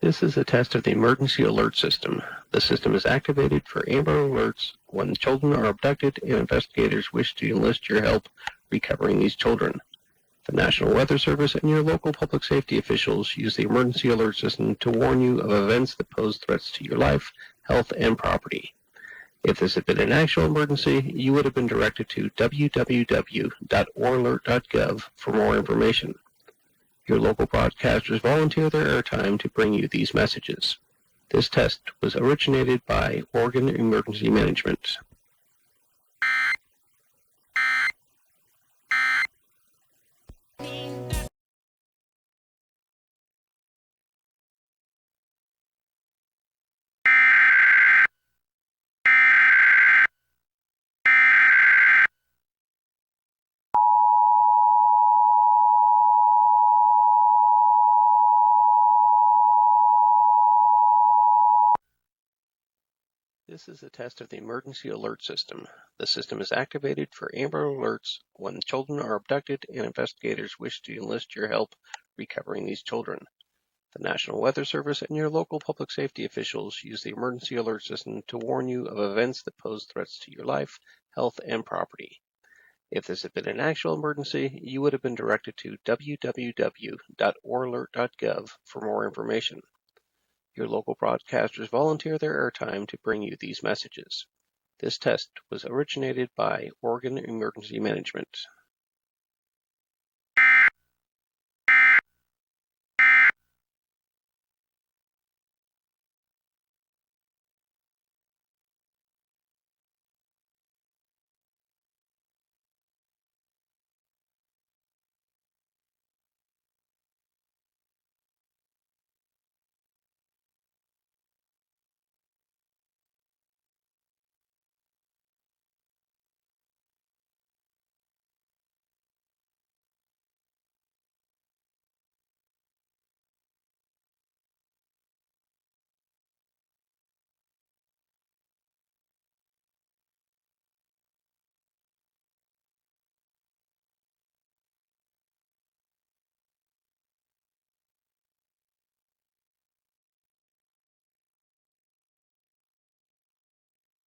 This is a test of the emergency alert system. The system is activated for Amber Alerts when children are abducted and investigators wish to enlist your help recovering these children. The National Weather Service and your local public safety officials use the emergency alert system to warn you of events that pose threats to your life, health, and property. If this had been an actual emergency, you would have been directed to www.oralert.gov for more information. Your local broadcasters volunteer their airtime to bring you these messages. This test was originated by Oregon Emergency Management. This is a test of the emergency alert system. The system is activated for Amber Alerts when children are abducted and investigators wish to enlist your help recovering these children. The National Weather Service and your local public safety officials use the emergency alert system to warn you of events that pose threats to your life, health, and property. If this had been an actual emergency, you would have been directed to www.oralert.gov for more information. Your local broadcasters volunteer their airtime to bring you these messages. This test was originated by Oregon Emergency Management.